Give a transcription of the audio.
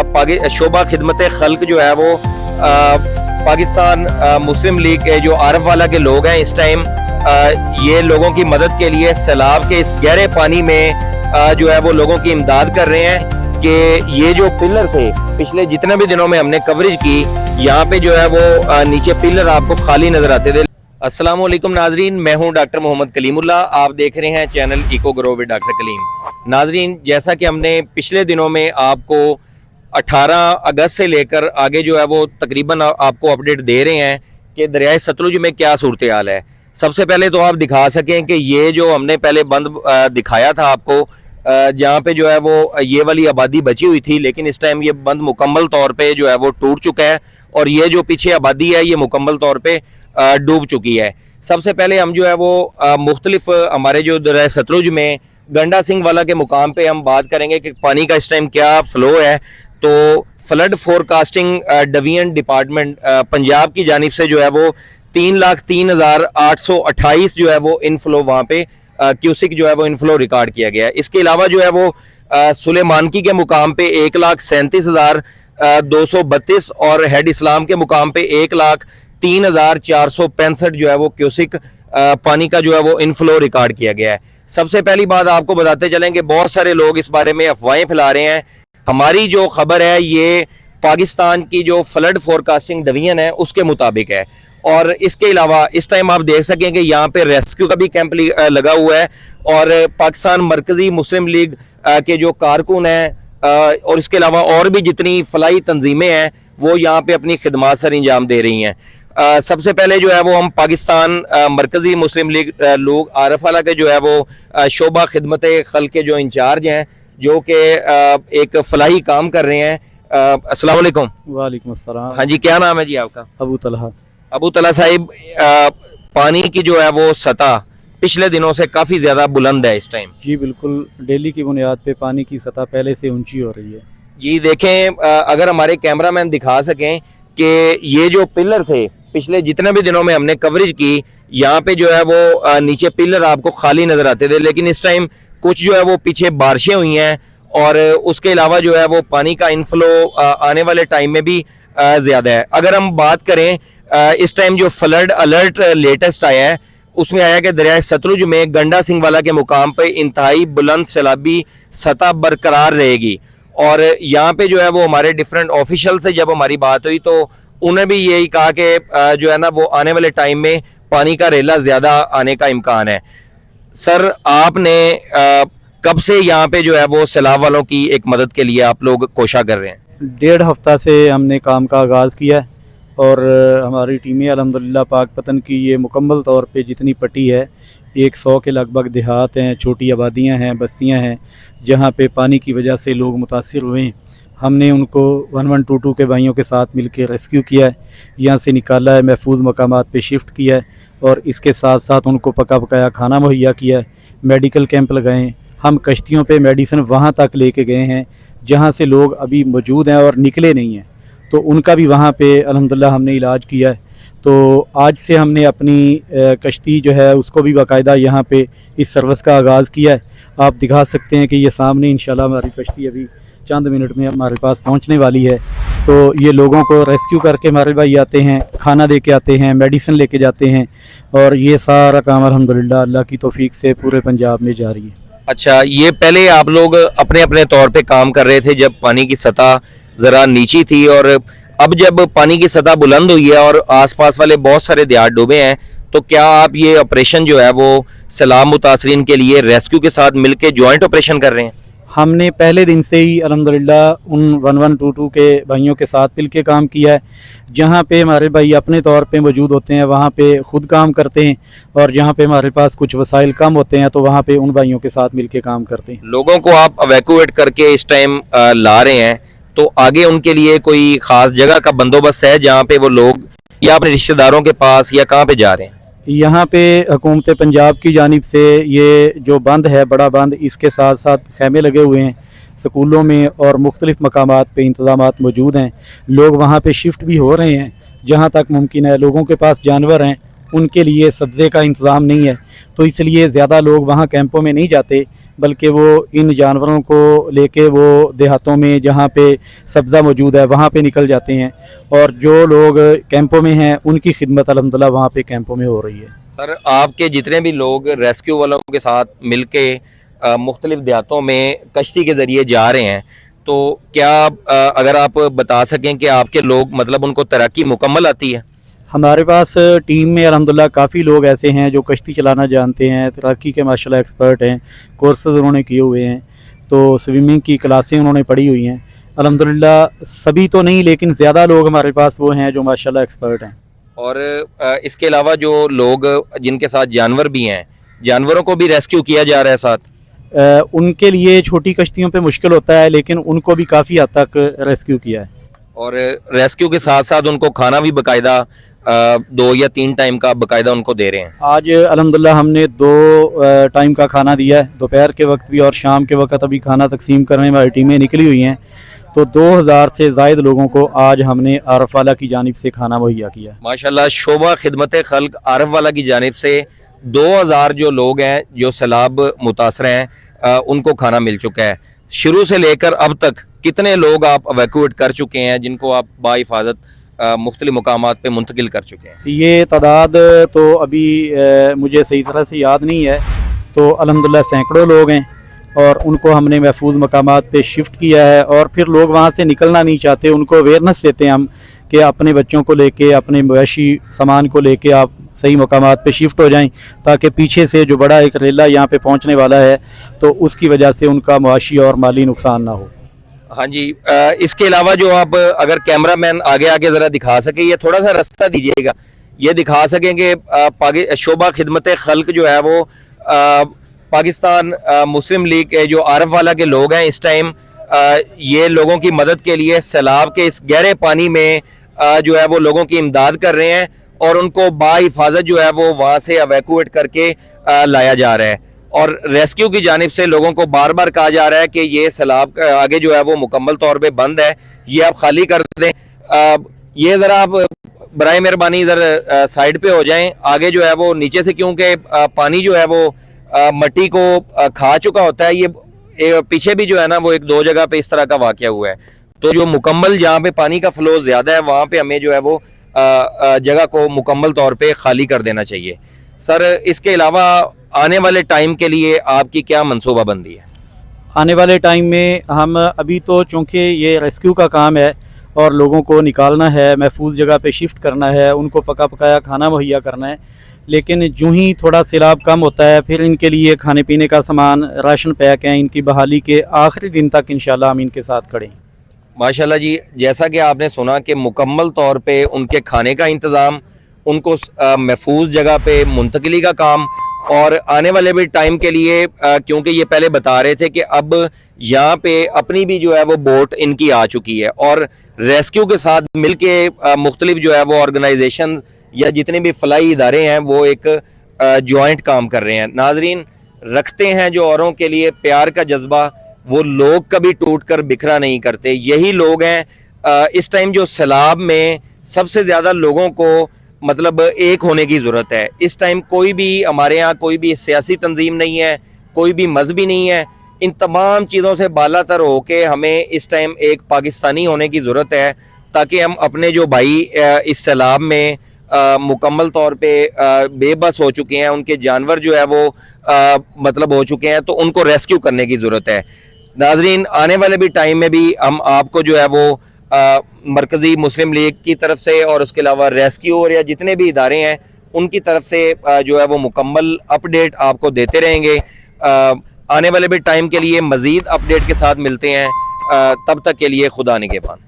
शोबा खिदमत खल्क जो है वो पाकिस्तान मुस्लिम लीग के जो आरफ वाला के लोग हैं इस टाइम ये लोगों की मदद के लिए सैलाब के इस गहरे पानी में जो है वो लोगों की इमदाद कर रहे हैं कि ये जो पिलर थे पिछले जितने भी दिनों में हमने कवरेज की यहाँ पे जो है वो नीचे पिलर आपको खाली नजर आते थे। अस्सलाम वालेकुम नाजरीन, मैं हूँ डॉक्टर मोहम्मद कलीमुल्लाह, आप देख रहे हैं channel eco grow with doctor Kaleem. नाजरीन, जैसा कि हमने पिछले दिनों में आपको 18 अगस्त से लेकर आगे जो है वो तकरीबन आपको अपडेट दे रहे हैं कि दरियाए सतलुज में क्या सूरत हाल है। सबसे पहले तो आप दिखा सकें कि ये जो हमने पहले बंद दिखाया था आपको जहाँ पे जो है वो ये वाली आबादी बची हुई थी, लेकिन इस टाइम ये बंद मुकम्मल तौर पे जो है वो टूट चुका है और ये जो पीछे आबादी है ये मुकम्मल तौर पे डूब चुकी है। सबसे पहले हम जो है वो मुख्तलिफ हमारे जो दरियाए सतलुज में गंडा सिंह वाला के मुकाम पे हम बात करेंगे कि पानी का इस टाइम क्या फ्लो है। तो flood forecasting division department Punjab की जानिब से जो है वो 3,03,828 जो है वो इनफ्लो वहाँ पे क्यूसिक जो है वो इनफ्लो रिकॉर्ड किया गया है। इसके अलावा जो है वो सुलेमानकी के मुकाम पे 1,37,232 और हेड इस्लाम के मुकाम पे 1,03,465 जो है वो क्यूसिक पानी का जो है वो इनफ्लो रिकॉर्ड किया गया है। सबसे पहली बात आपको बताते चलें कि बहुत सारे लोग इस बारे में अफवाहें फैला रहे हैं। हमारी जो खबर है ये पाकिस्तान की जो फ्लड फोरकास्टिंग डिवीजन है उसके मुताबिक है और इसके अलावा इस टाइम आप देख सकें कि यहाँ पे रेस्क्यू का भी कैंप लगा हुआ है और पाकिस्तान मरकजी मुस्लिम लीग के जो कारकुन हैं और इसके अलावा और भी जितनी फलाई तंजीमें हैं वो यहाँ पे अपनी खिदमात सर अंजाम दे रही हैं। सबसे पहले जो है वो हम पाकिस्तान मरकजी मुस्लिम लीग लोग आरफ वाला के जो है वो शोबा खिदमत खल्क के जो इंचार्ज हैं जो कि एक फलाही काम कर रहे हैं। अस्सलाम वालेकुम। वालेकुम अस्सलाम। हाँ जी, क्या नाम है जी आपका? अबू तलहा। अबू तला साहिब, पानी की जो है वो सतह पिछले दिनों से काफ़ी ज़्यादा बुलंद है इस टाइम। जी बिल्कुल, डेली की बुनियाद पे पानी की सतह पहले से ऊंची हो रही है। जी देखें, अगर हमारे कैमरामैन दिखा सकें कि ये जो पिलर थे पिछले जितने भी दिनों में हमने कवरेज की यहाँ पे जो है वो नीचे पिलर आपको खाली नज़र आते थे, लेकिन इस टाइम कुछ जो है वो पीछे बारिशें हुई हैं और उसके अलावा जो है वो पानी का इनफ्लो आने वाले टाइम में भी ज़्यादा है। अगर हम बात करें इस टाइम जो फ्लड अलर्ट लेटेस्ट आया है उसमें आया कि दरियाए सतलुज में गंडा सिंह वाला के मुकाम पे इंतहाई बुलंद सैलाबी सतह बरकरार रहेगी और यहाँ पे जो है वो हमारे डिफरेंट ऑफिशियल से जब हमारी बात हुई तो उन्हें भी यही कहा कि जो है ना वो आने वाले टाइम में पानी का रेला ज़्यादा आने का इम्कान है। सर, आपने कब से यहाँ पे जो है वो सैलाब वालों की एक मदद के लिए आप लोग कोशिश कर रहे हैं? 1.5 हफ्ता से हमने काम का आगाज़ किया है और हमारी टीमें अल्हम्दुलिल्लाह पाक पतन की ये मुकम्मल तौर पे जितनी पट्टी है 100 के लगभग देहात हैं, छोटी आबादियाँ हैं, बस्तियाँ हैं जहाँ पे पानी की वजह से लोग मुतासिर हुए हैं। हमने उनको 1122 के भाइयों के साथ मिलकर रेस्क्यू किया है, यहाँ से निकाला है, महफूज मकामात पे शिफ्ट किया है और इसके साथ साथ उनको पका पकाया खाना मुहैया किया है, मेडिकल कैंप लगाए। हम कश्तियों पे मेडिसिन वहाँ तक लेके गए हैं जहाँ से लोग अभी मौजूद हैं और निकले नहीं हैं, तो उनका भी वहाँ पे अल्हम्दुलिल्लाह हमने इलाज किया है। तो आज से हमने अपनी कश्ती जो है उसको भी बाकायदा यहाँ पे इस सर्विस का आगाज़ किया है। आप दिखा सकते हैं कि ये सामने इंशाल्लाह हमारी कश्ती अभी चंद मिनट में हमारे पास पहुँचने वाली है। तो ये लोगों को रेस्क्यू करके हमारे भाई आते हैं, खाना दे के आते हैं, मेडिसिन लेके जाते हैं और ये सारा काम अल्हम्दुलिल्लाह अल्लाह की तौफीक से पूरे पंजाब में जारी है। अच्छा, ये पहले आप लोग अपने अपने तौर पे काम कर रहे थे जब पानी की सतह ज़रा नीची थी और अब जब पानी की सतह बुलंद हुई है और आसपास वाले बहुत सारे देहात डूबे हैं, तो क्या आप ये ऑपरेशन जो है वो सैलाब मुतासरीन के लिए रेस्क्यू के साथ मिलके जॉइंट ऑपरेशन कर रहे हैं? हमने पहले दिन से ही अल्हम्दुलिल्लाह उन 1122 के भाइयों के साथ मिल के काम किया है। जहाँ पे हमारे भाई अपने तौर पे मौजूद होते हैं वहाँ पे ख़ुद काम करते हैं और जहाँ पे हमारे पास कुछ वसाइल कम होते हैं तो वहाँ पे उन भाइयों के साथ मिल के काम करते हैं। लोगों को आप एवैक्यूएट करके इस टाइम ला रहे हैं, तो आगे उनके लिए कोई ख़ास जगह का बंदोबस्त है जहाँ पे वो लोग या अपने रिश्तेदारों के पास या कहाँ पे जा रहे हैं? यहाँ पे हुकूमत पंजाब की जानिब से ये जो बंद है बड़ा बंद, इसके साथ साथ खैमे लगे हुए हैं स्कूलों में और मुख्तलिफ मकामात पे इंतज़ामात मौजूद हैं। लोग वहाँ पे शिफ्ट भी हो रहे हैं जहाँ तक मुमकिन है। लोगों के पास जानवर हैं ان کے لیے سبزے کا انتظام نہیں ہے، تو اس لیے زیادہ لوگ وہاں کیمپوں میں نہیں جاتے، بلکہ وہ ان جانوروں کو لے کے وہ دیہاتوں میں جہاں پہ سبزہ موجود ہے وہاں پہ نکل جاتے ہیں، اور جو لوگ کیمپوں میں ہیں ان کی خدمت الحمدللہ وہاں پہ کیمپوں میں ہو رہی ہے۔ سر آپ کے جتنے بھی لوگ ریسکیو والوں کے ساتھ مل کے مختلف دیہاتوں میں کشتی کے ذریعے جا رہے ہیں، تو کیا اگر آپ بتا سکیں کہ آپ کے لوگ مطلب ان کو تیراکی مکمل آتی ہے؟ ہمارے پاس ٹیم میں الحمدللہ کافی لوگ ایسے ہیں جو کشتی چلانا جانتے ہیں، تیراکی کے ماشاءاللہ ایکسپرٹ ہیں، کورسز انہوں نے کیے ہوئے ہیں، تو سوئمنگ کی کلاسیں انہوں نے پڑھی ہوئی ہیں الحمدللہ۔ سبھی تو نہیں لیکن زیادہ لوگ ہمارے پاس وہ ہیں جو ماشاءاللہ ایکسپرٹ ہیں۔ اور اس کے علاوہ جو لوگ جن کے ساتھ جانور بھی ہیں، جانوروں کو بھی ریسکیو کیا جا رہا ہے ساتھ؟ ان کے لیے چھوٹی کشتیوں پہ مشکل ہوتا ہے، لیکن ان کو بھی کافی حد تک ریسکیو کیا ہے۔ اور ریسکیو کے ساتھ ساتھ ان کو کھانا بھی باقاعدہ 2 یا 3 ٹائم کا باقاعدہ ان کو دے رہے ہیں؟ آج الحمدللہ ہم نے 2 ٹائم کا کھانا دیا ہے، دوپہر کے وقت بھی اور شام کے وقت ابھی کھانا تقسیم کرنے والی ٹیمیں نکلی ہوئی ہیں، تو 2000 سے زائد لوگوں کو آج ہم نے عارف والا کی جانب سے کھانا مہیا کیا ہے۔ ماشاءاللہ شعبہ خدمت خلق عارف والا کی جانب سے 2000 جو لوگ ہیں جو سیلاب متاثر ہیں ان کو کھانا مل چکا ہے۔ شروع سے لے کر اب تک کتنے لوگ آپ ایویکویٹ کر چکے ہیں جن کو آپ بحفاظت مختلف مقامات پہ منتقل کر چکے ہیں؟ یہ تعداد تو ابھی مجھے صحیح طرح سے یاد نہیں ہے، تو الحمدللہ سینکڑوں لوگ ہیں، اور ان کو ہم نے محفوظ مقامات پہ شفٹ کیا ہے، اور پھر لوگ وہاں سے نکلنا نہیں چاہتے، ان کو اویئرنیس دیتے ہیں ہم کہ اپنے بچوں کو لے کے اپنے مویشی سامان کو لے کے آپ صحیح مقامات پہ شفٹ ہو جائیں، تاکہ پیچھے سے جو بڑا ایک ریلا یہاں پہ پہنچنے والا ہے تو اس کی وجہ سے ان کا معاشی اور مالی نقصان نہ ہو۔ ہاں جی، اس کے علاوہ جو آپ اگر کیمرہ مین آگے ذرا دکھا سکے، یہ تھوڑا سا رستہ دیجیے گا، یہ دکھا سکیں کہ شعبہ خدمت خلق جو ہے وہ پاکستان مسلم لیگ کے جو عارف والا کے لوگ ہیں اس ٹائم یہ لوگوں کی مدد کے لیے سیلاب کے اس گہرے پانی میں جو ہے وہ لوگوں کی امداد کر رہے ہیں، اور ان کو بحفاظت جو ہے وہ وہاں سے ایویکویٹ کر کے لایا جا رہا ہے، اور ریسکیو کی جانب سے لوگوں کو بار بار کہا جا رہا ہے کہ یہ سیلاب آگے جو ہے وہ مکمل طور پہ بند ہے، یہ آپ خالی کر دیں۔ یہ ذرا آپ برائے مہربانی ادھر سائڈ پہ ہو جائیں، آگے جو ہے وہ نیچے سے کیونکہ پانی جو ہے وہ مٹی کو کھا چکا ہوتا ہے، یہ پیچھے بھی جو ہے نا وہ 1-2 جگہ پہ اس طرح کا واقعہ ہوا ہے، تو جو مکمل جہاں پہ پانی کا فلو زیادہ ہے وہاں پہ ہمیں جو ہے وہ جگہ کو مکمل طور پہ خالی کر دینا چاہیے۔ سر اس کے علاوہ آنے والے ٹائم کے لیے آپ کی کیا منصوبہ بندی ہے؟ آنے والے ٹائم میں ہم ابھی تو چونکہ یہ ریسکیو کا کام ہے اور لوگوں کو نکالنا ہے، محفوظ جگہ پہ شفٹ کرنا ہے، ان کو پکا پکایا کھانا مہیا کرنا ہے، لیکن جو ہی تھوڑا سیلاب کم ہوتا ہے پھر ان کے لیے کھانے پینے کا سامان، راشن پیک ہیں، ان کی بحالی کے آخری دن تک انشاءاللہ ہم ان کے ساتھ کھڑے ہیں۔ ماشاءاللہ جی، جیسا کہ آپ نے سنا کہ مکمل طور پہ ان کے کھانے کا انتظام، ان کو محفوظ جگہ پہ منتقلی کا کام، اور آنے والے بھی ٹائم کے لیے کیونکہ یہ پہلے بتا رہے تھے کہ اب یہاں پہ اپنی بھی جو ہے وہ بوٹ ان کی آ چکی ہے، اور ریسکیو کے ساتھ مل کے مختلف جو ہے وہ آرگنائزیشن یا جتنے بھی فلاحی ادارے ہیں وہ ایک جوائنٹ کام کر رہے ہیں۔ ناظرین، رکھتے ہیں جو اوروں کے لیے پیار کا جذبہ، وہ لوگ کبھی ٹوٹ کر بکھرا نہیں کرتے، یہی لوگ ہیں اس ٹائم جو سیلاب میں سب سے زیادہ لوگوں کو مطلب ایک ہونے کی ضرورت ہے۔ اس ٹائم کوئی بھی ہمارے ہاں کوئی بھی سیاسی تنظیم نہیں ہے، کوئی بھی مذہبی نہیں ہے، ان تمام چیزوں سے بالا تر ہو کے ہمیں اس ٹائم ایک پاکستانی ہونے کی ضرورت ہے، تاکہ ہم اپنے جو بھائی اس سیلاب میں مکمل طور پہ بے بس ہو چکے ہیں، ان کے جانور جو ہے وہ مطلب ہو چکے ہیں، تو ان کو ریسکیو کرنے کی ضرورت ہے۔ ناظرین، آنے والے بھی ٹائم میں بھی ہم آپ کو جو ہے وہ مرکزی مسلم لیگ کی طرف سے اور اس کے علاوہ ریسکیو یا جتنے بھی ادارے ہیں ان کی طرف سے جو ہے وہ مکمل اپڈیٹ آپ کو دیتے رہیں گے۔ آنے والے بھی ٹائم کے لیے مزید اپڈیٹ کے ساتھ ملتے ہیں، تب تک کے لیے خدا نگہبان۔